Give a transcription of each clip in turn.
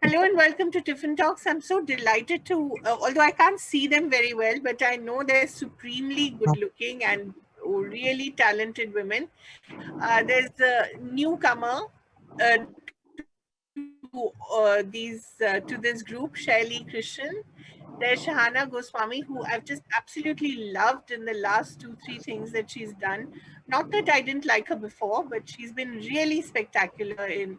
Hello and welcome to Tiffin Talks. I'm so delighted to, although I can't see them very well, but I know they're supremely good looking and really talented women. There's a newcomer to this group, Shaylee Krishen. There's Shahana Goswami, who I've just absolutely loved in the last two, three things that she's done. Not that I didn't like her before, but she's been really spectacular in.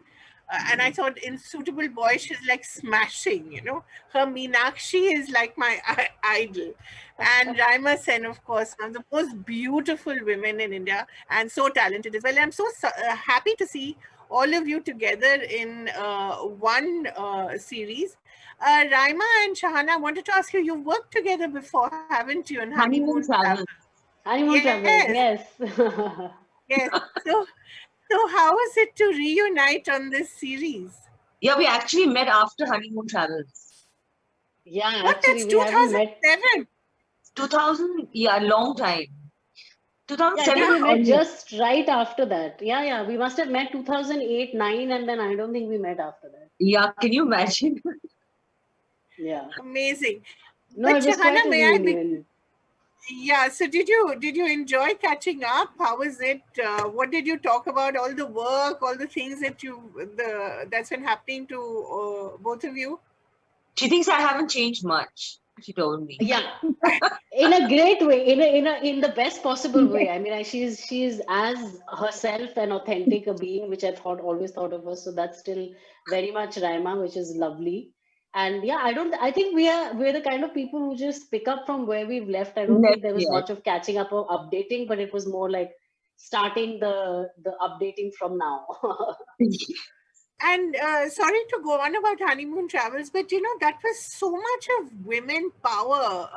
And I thought in Suitable Boy, she's like smashing, you know. Her Meenakshi is like my idol. And Raima Sen, of course, one of the most beautiful women in India and so talented as well. I'm so happy to see all of you together in one series. Raima and Shahana, I wanted to ask you, you've worked together before, haven't you, on Honeymoon Honeymoon travel. Travel? Honeymoon travels, Yes, yes. yes. So, so how was it to reunite on this series? Yeah, we actually met after honeymoon travels. Yeah, What? actually, That's we haven't met. 2007. 2000, yeah, long time. Yeah, I 2007 think Yeah. we or met earlier. just right after that. Yeah. We must have met 2008, 9, and then I don't think we met after that. Yeah, can you imagine? Yeah. Amazing. No, But it was quite Shahana, a may I be? reunion. Yeah. So did you enjoy catching up? How was it? What did you talk about? All the work, all the things that's been happening to both of you. She thinks I haven't changed much, she told me. Yeah, in a great way, in the best possible way. I mean, she's as herself an authentic a being, which I thought always thought of her. So that's still very much Raima, which is lovely. And yeah, I think we're the kind of people who just pick up from where we've left. I don't think there was Yes. much of catching up or updating, but it was more like starting the updating from now. And sorry to go on about honeymoon travels, but that was so much of women power.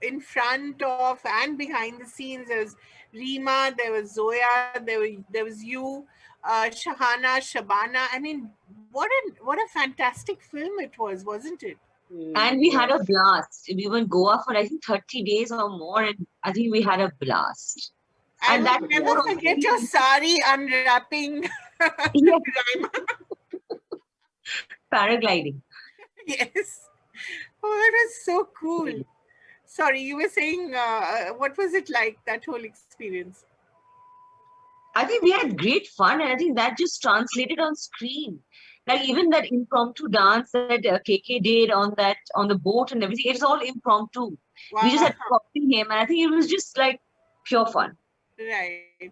In front of and behind the scenes. There was Reema, there was Zoya, there was you, Shahana, Shabana. I mean, what a fantastic film it was, wasn't it? And we had a Yes. blast. We were in Goa for I think 30 days or more, and I think we had a blast. I And will that never tour Yes, also forget yes. your we sari unwrapping. yeah, Raima. paragliding. Yes. Oh, that was so cool. Sorry, you were saying, what was it like, that whole experience? I think we had great fun, and I think that just translated on screen. Like even that impromptu dance that KK did on the boat and everything, it's all impromptu. We just Wow. had to copy him, and I think it was just like pure fun. Right.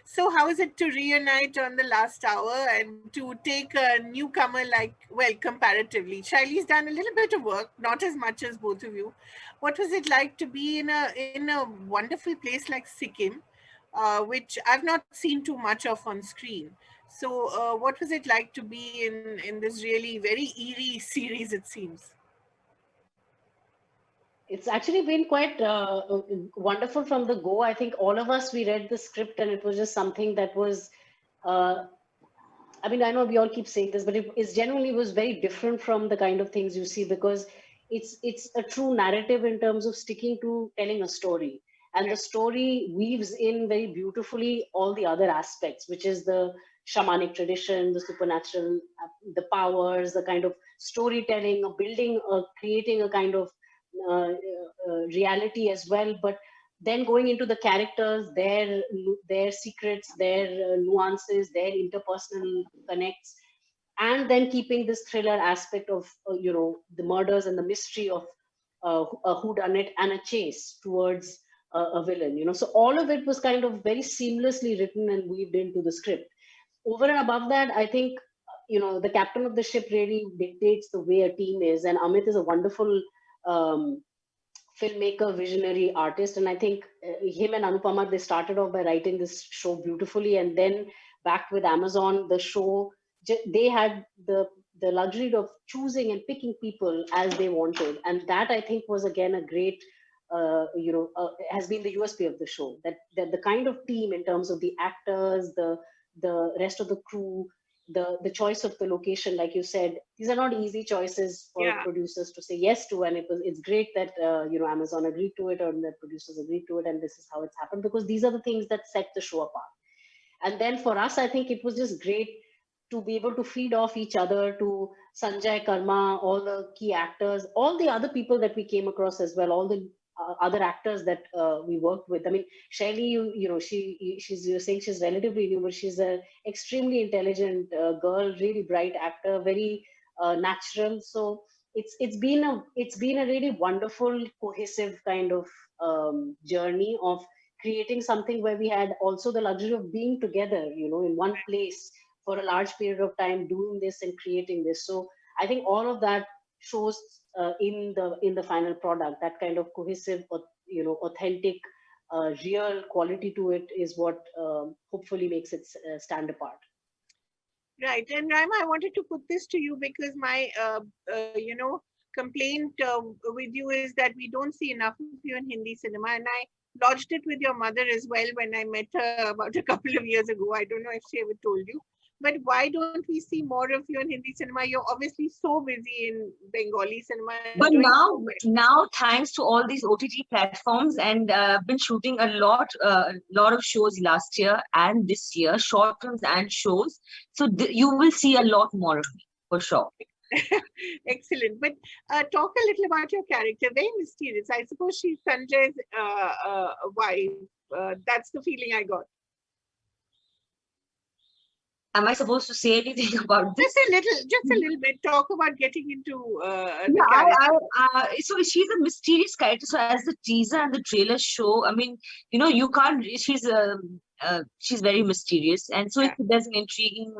So, how is it to reunite on the last hour and to take a newcomer like, well, comparatively? Shailee's done a little bit of work, not as much as both of you. What was it like to be in a wonderful place like Sikkim, which I've not seen too much of on screen? So, what was it like to be in this really very eerie series? It seems. It's actually been quite wonderful from the go. I think all of us, we read the script and it was just something that was, uh, I mean, I know we all keep saying this, but it genuinely was very different from the kind of things you see because it's a true narrative in terms of sticking to telling a story. And the story weaves in very beautifully all the other aspects, which is the shamanic tradition, the supernatural, the powers, the kind of storytelling, building, creating a kind of reality as well. But then going into the characters, their secrets, their nuances, their interpersonal connects, and then keeping this thriller aspect of the murders and the mystery of a whodunit and a chase towards a villain. So all of it was kind of very seamlessly written and weaved into the script. Over and above that, I think the captain of the ship really dictates the way a team is, and Amit is a wonderful um, filmmaker, visionary artist. And I think him and Anupama, they started off by writing this show beautifully, and then backed with Amazon, the show, they had the luxury of choosing and picking people as they wanted. And that I think was again a great, has been the USP of the show, that the kind of team in terms of the actors, the rest of the crew, the choice of the location, like you said, these are not easy choices for Yeah. producers to say yes to, and it's great that Amazon agreed to it or the producers agreed to it, and this is how it's happened because these are the things that set the show apart. And then for us, I think it was just great to be able to feed off each other, to Sanjay, Karma, all the key actors, all the other people that we came across as well, all the other actors that we worked with. I mean, Shaylee, you're saying she's relatively new, but she's an extremely intelligent girl, really bright actor, very natural. So it's been a really wonderful, cohesive kind of journey of creating something where we had also the luxury of being together, in one place for a large period of time, doing this and creating this. So I think all of that shows in the final product. That kind of cohesive, authentic, real quality to it is what hopefully makes it stand apart. Right. And Raima, I wanted to put this to you because my, complaint with you is that we don't see enough of you in Hindi cinema. And I lodged it with your mother as well when I met her about a couple of years ago. I don't know if she ever told you. But why don't we see more of you in Hindi cinema? You're obviously so busy in Bengali cinema and But doing so now, well. now thanks to all these OTT platforms, and been shooting a lot of shows last year and this year, short films and shows. So you will see a lot more of me for sure. Excellent. But talk a little about your character. Very mysterious. I suppose she's Sanjay's wife. That's the feeling I got. Am I supposed to say anything about this? Just a little bit. Talk about getting into the Yeah, character. so she's a mysterious character. So as the teaser and the trailer show, I mean, you can't. She's very mysterious, and so Yeah. there's an intriguing.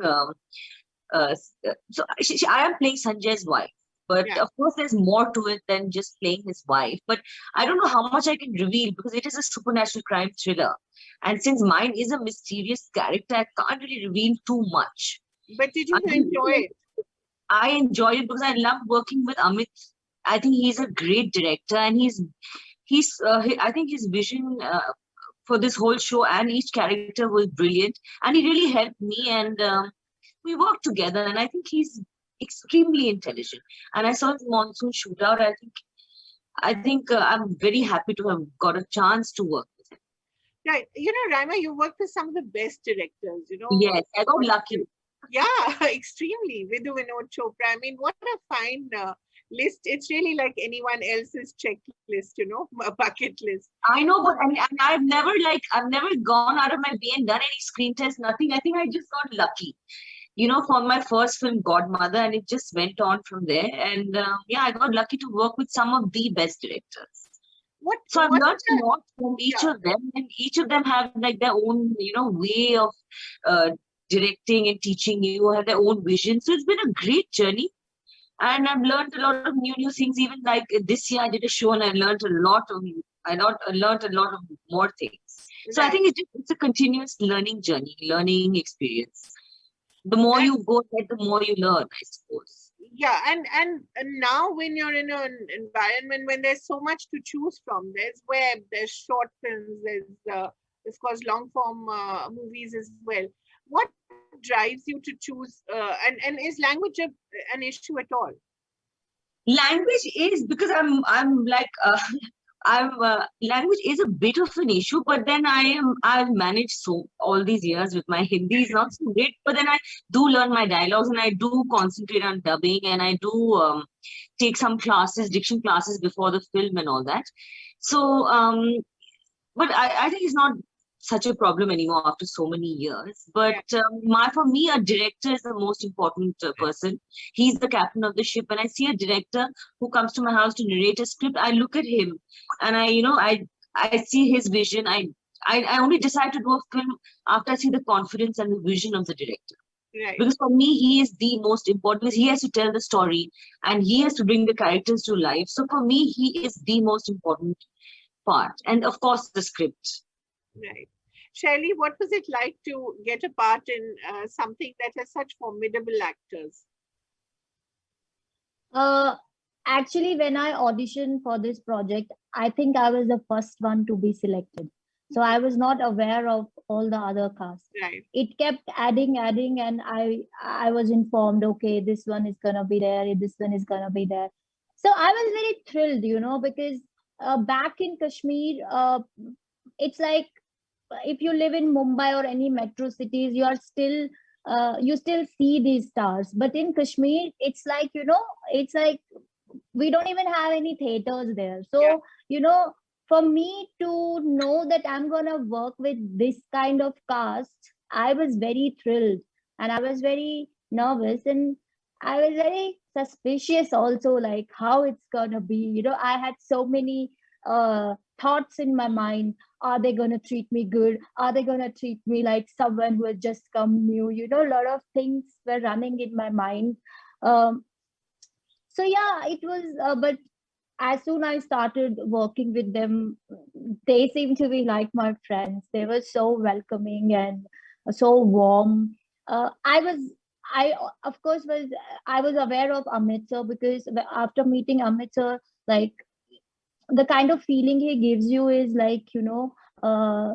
So I am playing Sanjay's wife, but Yeah. of course there's more to it than just playing his wife. But I don't know how much I can reveal because it is a supernatural crime thriller, and since mine is a mysterious character, I can't really reveal too much. But did you I enjoy it? I enjoy it because I love working with Amit. I think he's a great director, and I think his vision for this whole show and each character was brilliant, and he really helped me, and we worked together, and I think he's extremely intelligent. And I saw his monsoon shootout. I think I'm very happy to have got a chance to work with him. Right. Raima, you worked with some of the best directors, Yes, I got lucky. Yeah, extremely. Vidhu Vinod Chopra. I mean, what a fine list. It's really like anyone else's checklist, a bucket list. I know, but and I've never gone out of my way and done any screen test, nothing. I think I just got lucky, for my first film, Godmother, and it just went on from there. And yeah, I got lucky to work with some of the best directors. So I've learned a lot from each of them, and each of them have like their own, way of directing and teaching you, have their own vision. So it's been a great journey, and I've learned a lot of new things. Even like this year, I did a show, and I learned I learned a lot of more things. So I think it's a continuous learning journey, learning experience. The more you go ahead, the more you learn, I suppose. Yeah, and now when you're in an environment when there's so much to choose from, there's web, there's short films, there's of course long form movies as well. What drives you to choose? And is language an issue at all? Language is because I'm like language is a bit of an issue, but then I've managed so all these years with my Hindi is not so great, but then I do learn my dialogues, and I do concentrate on dubbing, and I do take some classes, diction classes before the film and all that. So but I think it's not such a problem anymore after so many years. But for me, a director is the most important person. He's the captain of the ship. When I see a director who comes to my house to narrate a script, I look at him, and I see his vision. I only decide to do a film after I see the confidence and the vision of the director. Right. Because for me, he is the most important, because he has to tell the story and he has to bring the characters to life. So for me, he is the most important part. And of course, the script. Right. Shaylee, what was it like to get a part in something that has such formidable actors? Actually, when I auditioned for this project, I think I was the first one to be selected. So I was not aware of all the other cast. Right. It kept adding, and I was informed, okay, this one is gonna be there, this one is gonna be there. So I was very thrilled, because back in Kashmir, it's like if you live in Mumbai or any metro cities, you are still you still see these stars. But in Kashmir, it's like, it's like we don't even have any theaters there. Yeah. So, for me to know that I'm gonna work with this kind of cast, I was very thrilled, and I was very nervous, and I was very suspicious also, like how it's gonna be. I had so many thoughts in my mind. Are they gonna treat me good? Are they gonna treat me like someone who has just come new? A lot of things were running in my mind. Um, so yeah, it was, but as soon I started working with them, they seemed to be like my friends. They were so welcoming and so warm. I was, I of course I was aware of Amit sir, because after meeting Amit sir, like the kind of feeling he gives you is like, uh,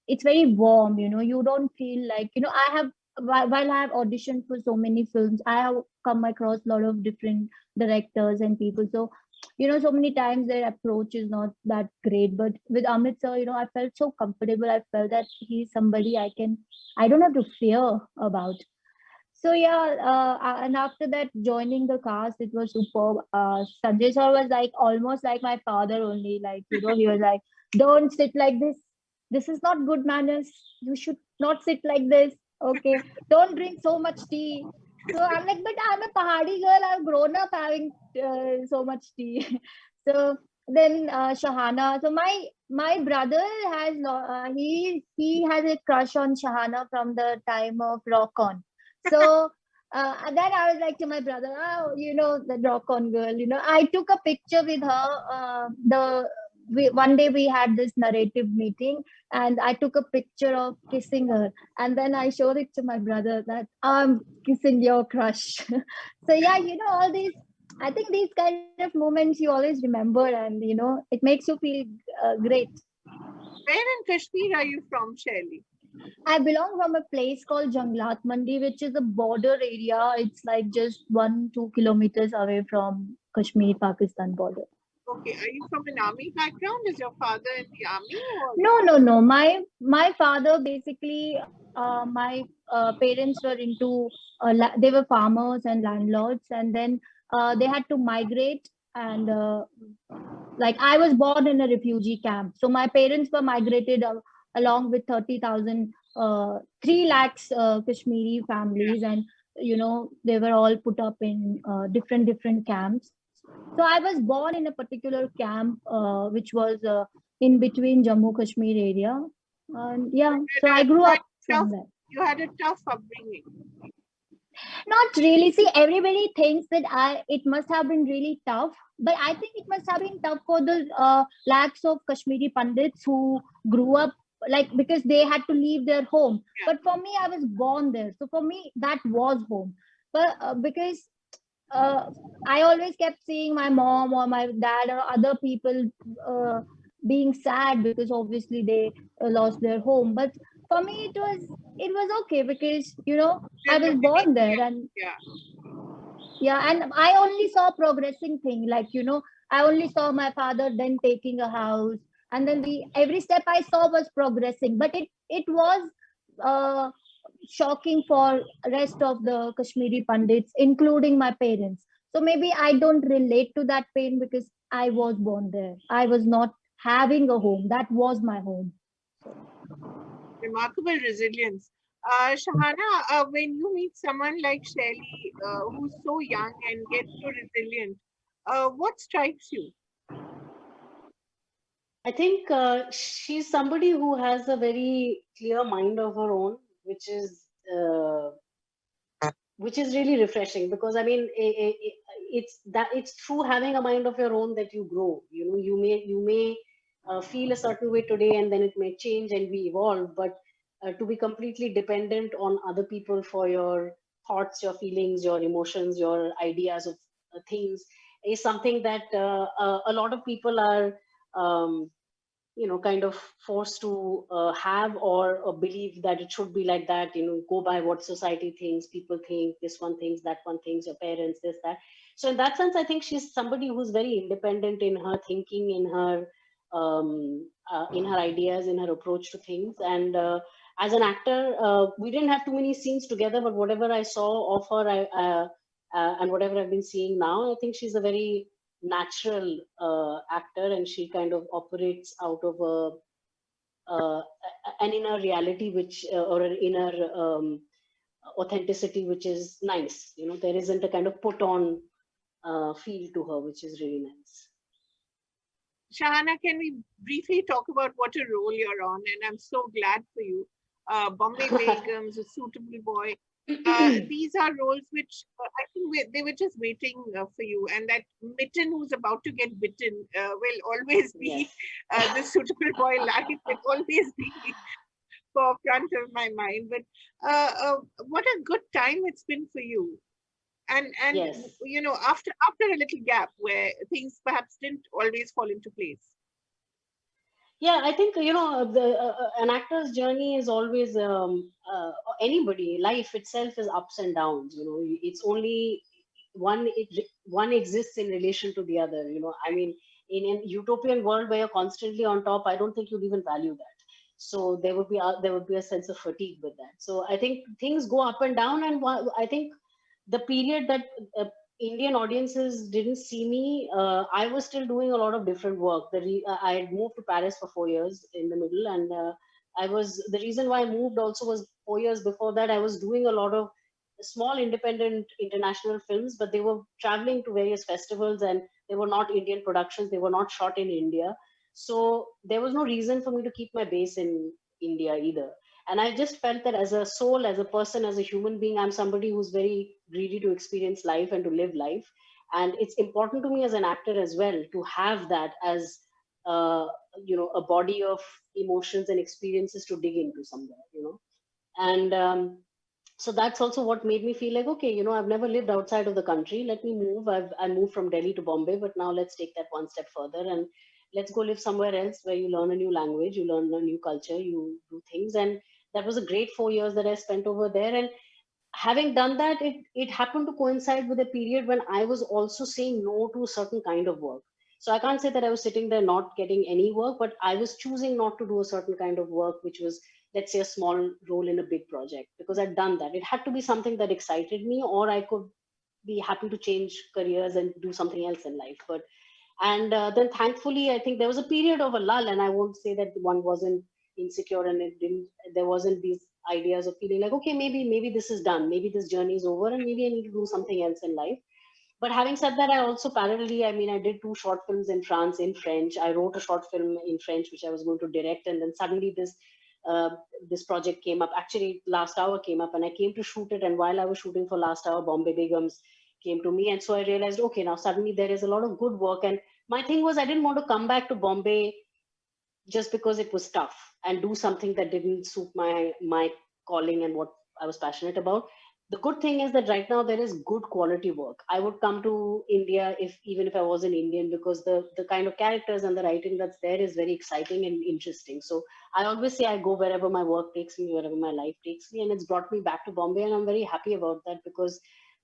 it's very warm. You don't feel like, I have, while I have auditioned for so many films, I have come across a lot of different directors and people. So, so many times their approach is not that great, but with Amit sir, I felt so comfortable. I felt that he's somebody I don't have to fear about. So yeah, and after that, joining the cast, it was superb. Sanjay sir was like almost like my father only. Like, he was like, "Don't sit like this. This is not good manners. You should not sit like this. Okay, don't drink so much tea." So I'm like, but I'm a Pahadi girl. I've grown up having so much tea. So then Shahana. So my brother has he has a crush on Shahana from the time of Rock On. So and then I was like to my brother, oh, the rock on girl. I took a picture with her. One day we had this narrative meeting, and I took a picture of kissing her, and then I showed it to my brother that I'm kissing your crush. So yeah, all these. I think these kind of moments you always remember, and it makes you feel great. Where in Kashmir are you from, Shaylee? I belong from a place called Janglat Mandi, which is a border area. It's like just 1-2 kilometers away from Kashmir Pakistan border. Okay, are you from an army background? Is your father in the army or? No, no, no. My father basically, my parents were into, they were farmers and landlords, and then they had to migrate, and like I was born in a refugee camp. So my parents were migrated along with 30,000, 3 lakhs Kashmiri families, and they were all put up in different camps. So I was born in a particular camp, which was in between Jammu Kashmir area. And yeah, so You I had grew quite up tough. from there. You had a tough upbringing. Not really. See, everybody thinks that it must have been really tough, but I think it must have been tough for the lakhs of Kashmiri Pandits who grew up, like, because they had to leave their home. Yeah. But for me, I was born there, so for me that was home. But because uh, I always kept seeing my mom or my dad or other people uh, being sad because obviously they lost their home. But for me, it was okay because I Didn't was look any. born there, Yeah. and Yeah. yeah, and I only saw progressing thing, like I only saw my father then taking a house, and then we every step I saw was progressing, but it was uh, shocking for rest of the Kashmiri Pandits, including my parents. So maybe I don't relate to that pain because I was born there. I was not having a home. That was my home. So Remarkable resilience. Shahana, when you meet someone like Shaylee, who's so young and gets so resilient, what strikes you? I think she's somebody who has a very clear mind of her own, uh, which is really refreshing, because I mean, it's through having a mind of your own that you grow. You may feel a certain way today, and then it may change and we evolve. But to be completely dependent on other people for your thoughts, your feelings, your emotions, your ideas of things is something that a lot of people are. Um, kind of forced to have or believe that it should be like that, go by what society thinks, people think, this one thinks, that one thinks, your parents, this, that. So in that sense, I think she's somebody who's very independent in her thinking, in her ideas, in her approach to things. And as an actor, we didn't have too many scenes together, but whatever I saw of her, and whatever I've been seeing now, I think she's a very natural actor, and she kind of operates out of an inner reality, which or an inner authenticity, which is nice. You know, there isn't a kind of put on feel to her, which is really nice. Shahana, can we briefly talk about what a role you're on? And I'm so glad for you. Bombay Begums, A Suitable Boy. These are roles which I think they were just waiting for you. And that mitten who's about to get bitten will always be Yes. the suitable boy life. Will always be forefront of my mind. But what a good time it's been for you. And Yes. you know, after a little gap where things perhaps didn't always fall into place. Yeah, I think, you know, an actor's journey is always anybody. Life itself is ups and downs. You know, it's only one exists in relation to the other. You know, I mean, in an utopian world where you're constantly on top, I don't think you'd even value that. So there would be a sense of fatigue with that. So I think things go up and down, and I think the period that Indian audiences didn't see me, I was still doing a lot of different work. I had moved to Paris for 4 years in the middle, and the reason why I moved also was 4 years before that I was doing a lot of small independent international films, but they were traveling to various festivals, and they were not Indian productions. They were not shot in India, so there was no reason for me to keep my base in India either. And I just felt that as a soul, as a person, as a human being, I'm somebody who's very greedy to experience life and to live life. And it's important to me as an actor as well to have that as uh, a body of emotions and experiences to dig into somewhere, and so that's also what made me feel like, okay, I've never lived outside of the country. Let me move. I moved from Delhi to Bombay, but now let's take that one step further and let's go live somewhere else where you learn a new language, you learn a new culture, you do things. And that was a great 4 years that I spent over there. And having done that, it happened to coincide with a period when I was also saying no to a certain kind of work. So I can't say that I was sitting there not getting any work, but I was choosing not to do a certain kind of work, which was, let's say, a small role in a big project, because I'd done that. It had to be something that excited me, or I could be happy to change careers and do something else in life. But and then thankfully, I think there was a period of a lull, and I won't say that one wasn't insecure and it didn't. There wasn't these ideas of feeling like, okay, maybe this is done, maybe this journey is over, and maybe I need to do something else in life. But having said that, I also parallelly, I mean, I did 2 short films in France in French. I wrote a short film in French which I was going to direct, and then suddenly uh, this project came up. Actually, Last Hour came up, and I came to shoot it. And while I was shooting for Last Hour, Bombay Begums came to me, and so I realized, okay, now suddenly there is a lot of good work. And my thing was, I didn't want to come back to Bombay just because it was tough and do something that didn't suit my calling and what I was passionate about. The good thing is that right now there is good quality work. I would come to India if even if I was an Indian, because the kind of characters and the writing that's there is very exciting and interesting. So I always say I go wherever my work takes me, wherever my life takes me, and it's brought me back to Bombay, and I'm very happy about that, because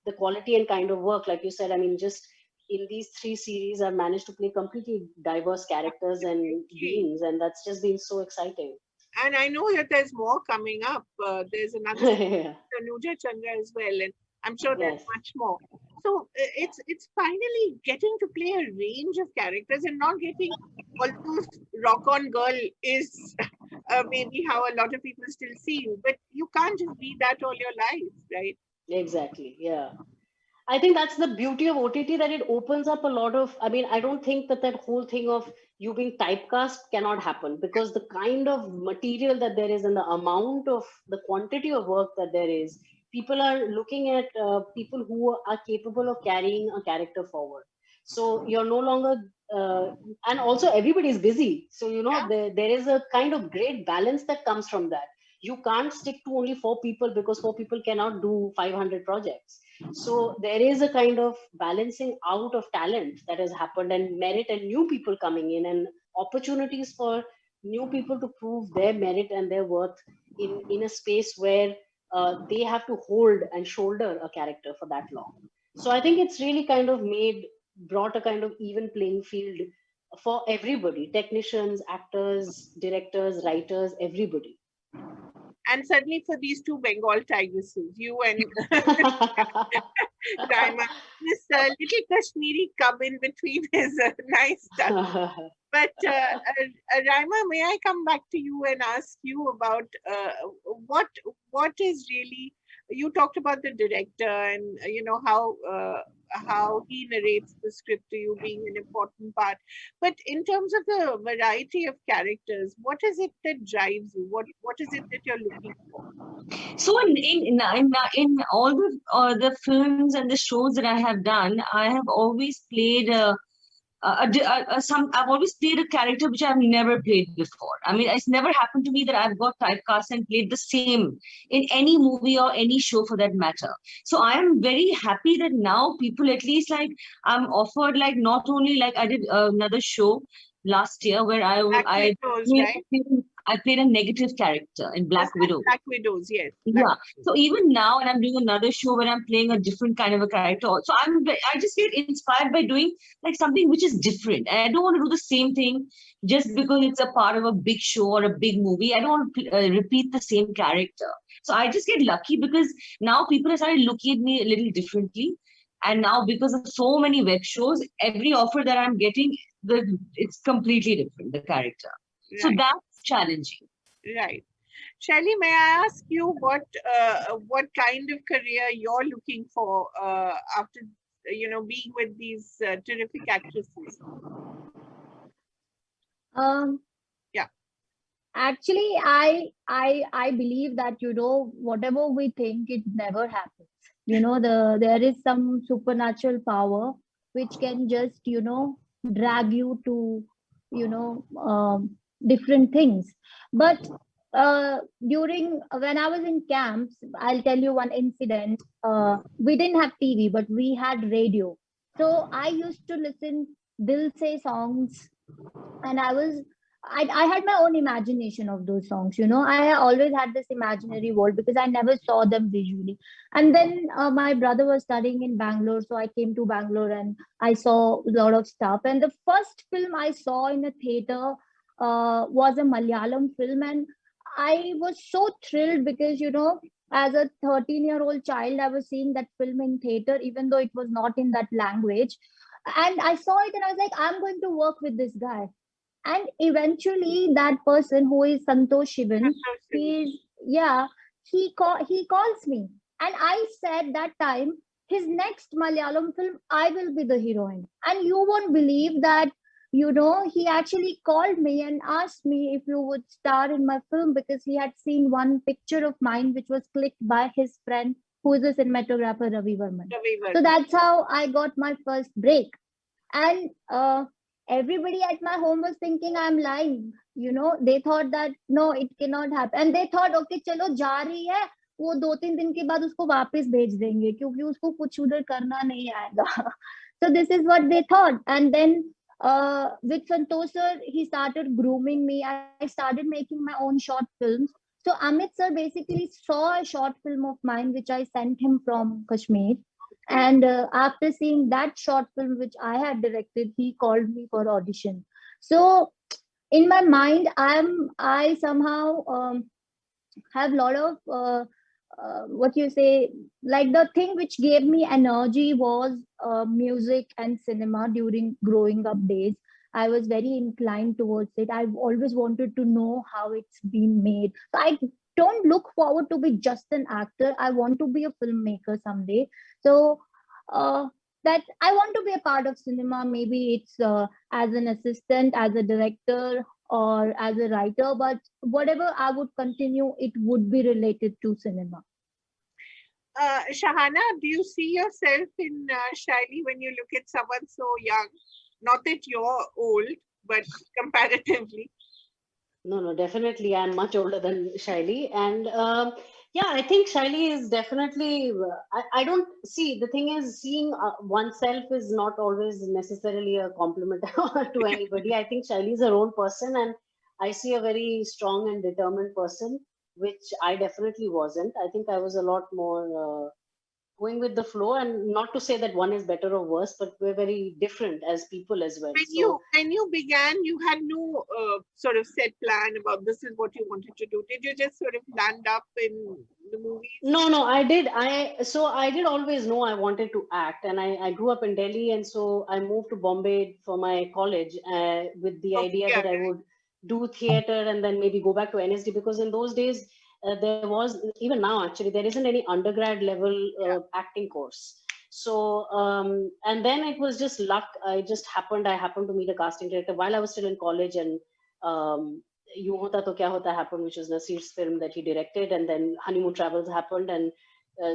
the quality and kind of work, like you said, I mean, just in these 3 series, I've managed to play completely diverse characters and Okay. beings, and that's just been so exciting. And I know that there's more coming up. There's another Yeah. Tanuja Chandra as well, and I'm sure there's Yes. much more. So it's finally getting to play a range of characters and not getting all those rock on girl is maybe how a lot of people still see you, but you can't just be that all your life, right? Exactly. Yeah. I think that's the beauty of OTT, that it opens up a lot of. I mean, I don't think that whole thing of you being typecast cannot happen, because the kind of material that there is and the amount of the quantity of work that there is, people are looking at people who are capable of carrying a character forward. So you're no longer, uh, and also everybody is busy. So, Yeah. there is a kind of great balance that comes from that. You can't stick to only 4 people, because 4 people cannot do 500 projects. So there is a kind of balancing out of talent that has happened, and merit, and new people coming in, and opportunities for new people to prove their merit and their worth in a space where they have to hold and shoulder a character for that long. So I think it's really kind of brought a kind of even playing field for everybody: technicians, actors, directors, writers, everybody. And certainly for these two Bengal tigresses, you and Raima, this little Kashmiri cub in between is a nice touch. But Raima, may I come back to you and ask you about what what is really, you talked about the director and how he narrates the script to you being an important part. But in terms of the variety of characters, what is it that drives you? What is it that you're looking for? So in all the films and the shows that I have done, I have always played I've always played a character which I've never played before. I mean, it's never happened to me that I've got typecast and played the same in any movie or any show for that matter. So I am very happy that now people at least like I'm offered like not only like I did another show last year where Black I Widows, right? I played a negative character in Black Widow. Black Widows, yes. Black Yeah. Widows. So even now, and I'm doing another show where I'm playing a different kind of a character. So I just get inspired by doing like something which is different. And I don't want to do the same thing just because it's a part of a big show or a big movie. I don't want to repeat the same character. So I just get lucky because now people have started looking at me a little differently. And now because of so many web shows, every offer that I'm getting, it's completely different, the character. Right. So that's challenging. Right. Shaylee, may I ask you what kind of career you're looking for after being with these terrific actresses? Yeah. Actually, I believe that whatever we think, it never happens. There is some supernatural power which can just drag you to different things. But during when I was in camps, I'll tell you one incident. We didn't have TV, but we had radio. So I used to listen Dil Se songs, and I had my own imagination of those songs. I always had this imaginary world because I never saw them visually. And then my brother was studying in Bangalore, so I came to Bangalore and I saw a lot of stuff. And the first film I saw in a theater was a Malayalam film, and I was so thrilled because as a 13-year-old child, I was seeing that film in theater, even though it was not in that language. And I saw it and I was like, I'm going to work with this guy. And eventually that person who is Santosh Shivan, he calls me, and I said that time, his next Malayalam film, I will be the heroine. And you won't believe that he actually called me and asked me if you would star in my film, because he had seen one picture of mine which was clicked by his friend who is a cinematographer, Ravi Varman. So that's how I got my first break. And everybody at my home was thinking I'm lying. They thought that no, it cannot happen. And they thought, okay, chalo, जा रही है, वो 2-3 दिन के बाद उसको वापस भेज देंगे क्योंकि उसको कुछ उधर करना नहीं आएगा. So this is what they thought. And then with Santosh sir, he started grooming me. I started making my own short films. So Amit sir basically saw a short film of mine which I sent him from Kashmir. And after seeing that short film which I had directed, he called me for audition. So in my mind, I somehow have a lot of like the thing which gave me energy was music and cinema during growing up days. I was very inclined towards it. I've always wanted to know how it's been made. So I don't look forward to be just an actor. I want to be a filmmaker someday. So that I want to be a part of cinema. Maybe it's as an assistant, as a director, or as a writer. But whatever I would continue, it would be related to cinema. Shahana, do you see yourself in Shaylee when you look at someone so young? Not that you're old, but comparatively. No, definitely. I'm much older than Shaylee. And yeah, I think Shaylee is definitely, I don't see, the thing is, seeing oneself is not always necessarily a compliment to anybody. I think Shaylee is her own person, and I see a very strong and determined person, which I definitely wasn't. I think I was a lot more going with the flow, and not to say that one is better or worse, but we're very different as people as well. So When you began, you had no sort of set plan about this is what you wanted to do. Did you just sort of land up in the movies? no, I did. I did always know I wanted to act, and I grew up in Delhi, and so I moved to Bombay for my college with the Okay, idea yeah, that I would do theater and then maybe go back to NSD, because in those days there was, even now actually, there isn't any undergrad level yeah. acting course. So and then it was just luck. I happened to meet a casting director while I was still in college, and um, Yun Hota To Kya Hota happened, which was Nasir's film that he directed, and then Honeymoon Travels happened, and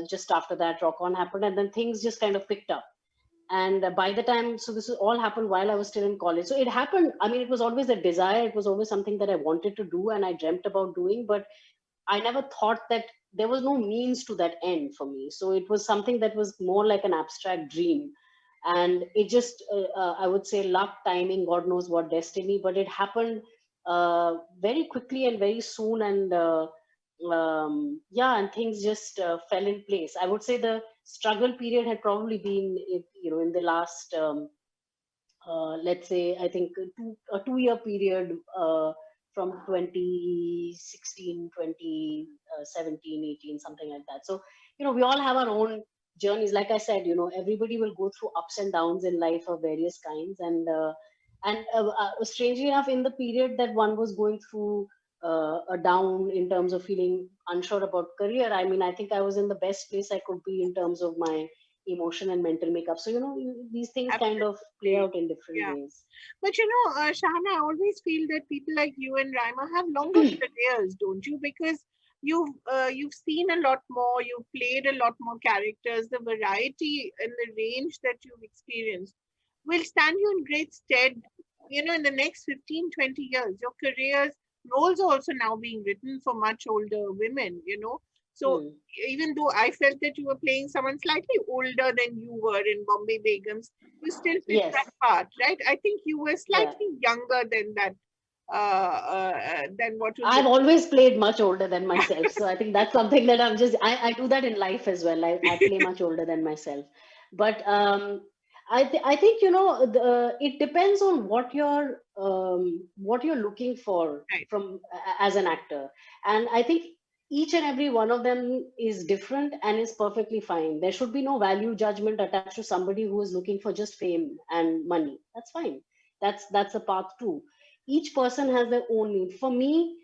just after that, Rock On happened, and then things just kind of picked up. And by the time, so this all happened while I was still in college. So it happened. I mean, it was always a desire. It was always something that I wanted to do, and I dreamt about doing, but I never thought that there was no means to that end for me. So it was something that was more like an abstract dream. And it just, I would say, luck, timing, God knows what, destiny, but it happened very quickly and very soon. And yeah, and things just fell in place. I would say the struggle period had probably been, in the last let's say, I think a 2 year period from 2016, 2017, 18, something like that. So, we all have our own journeys. Like I said, everybody will go through ups and downs in life of various kinds. And strangely enough, in the period that one was going through a down in terms of feeling unsure about career, I mean, I think I was in the best place I could be in terms of my emotion and mental makeup. So, these things kind of play Absolutely. out in different Yeah. ways. But Shahana, I always feel that people like you and Raima have longer careers, don't you? Because you've seen a lot more, you've played a lot more characters, the variety and the range that you've experienced will stand you in great stead, in the next 15, 20 years. Your careers, roles are also now being written for much older women. So Hmm. even though I felt that you were playing someone slightly older than you were in Bombay Begums, you still fit that Yes. part, right? I think you were Yeah. slightly younger than that, than what was I've it. always played much older than myself. So I think that's something that I do that in life as well. I play much older than myself. But I think, it depends on what you're looking for Right. from as an actor. And I think each and every one of them is different and is perfectly fine. There should be no value judgment attached to somebody who is looking for just fame and money. That's fine. That's a path too. Each person has their own need. For me,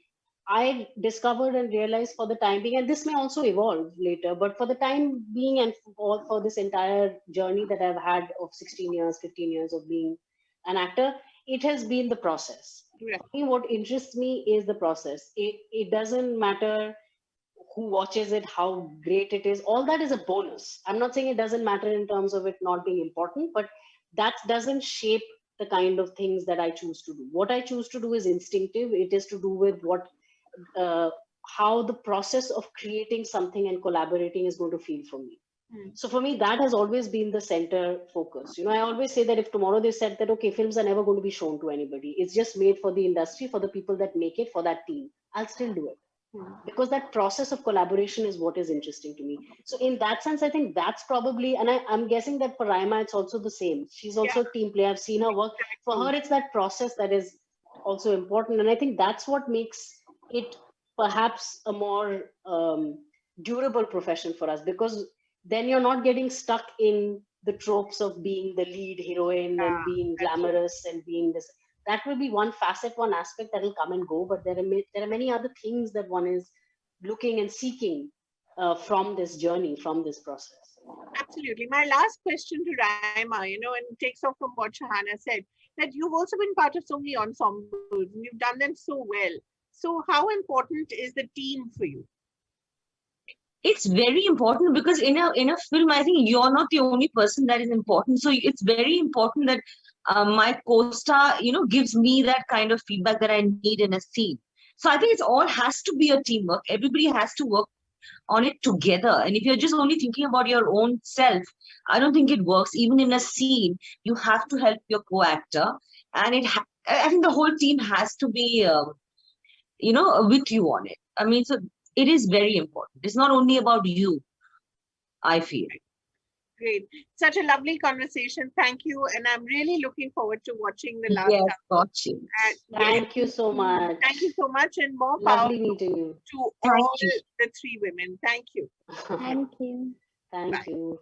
I discovered and realized for the time being, and this may also evolve later, but for the time being and for this entire journey that I've had of 16 years, 15 years of being an actor, it has been the process. Right. For me, what interests me is the process. It doesn't matter who watches it, how great it is. All that is a bonus. I'm not saying it doesn't matter in terms of it not being important, but that doesn't shape the kind of things that I choose to do. What I choose to do is instinctive. It is to do with uh, how the process of creating something and collaborating is going to feel for me. Hmm. So for me, that has always been the center focus. I always say that if tomorrow they said that, okay, films are never going to be shown to anybody, it's just made for the industry, for the people that make it, for that team, I'll still do it, Hmm. because that process of collaboration is what is interesting to me. So in that sense, I think that's probably, and I'm guessing that for Raima, it's also the same. She's Yeah, also a team player. I've seen her work. For exactly. her, it's that process that is also important. And I think that's what makes it perhaps a more durable profession for us, because then you're not getting stuck in the tropes of being the lead heroine Yeah, and being that's right. glamorous and being this. That will be one facet, one aspect that will come and go, but there are many other things that one is looking and seeking from this journey, from this process. Absolutely. My last question to Raima, and it takes off from what Shahana said, that you've also been part of so many ensembles and you've done them so well. So, how important is the team for you? It's very important because in a film, I think you're not the only person that is important. So it's very important that my co-star, gives me that kind of feedback that I need in a scene. So I think it's all has to be a teamwork. Everybody has to work on it together. And if you're just only thinking about your own self, I don't think it works. Even in a scene, you have to help your co-actor, and I think the whole team has to be, with you on it. I mean, so it is very important. It's not only about you, I feel. Great. Such a lovely conversation. Thank you. And I'm really looking forward to watching the last Yes, episode. watching. And yes, Thank you so much. thank you so much, and more power Lovely meeting you. to Thank all you. the three women. Thank you. Thank you. Thank Bye. you.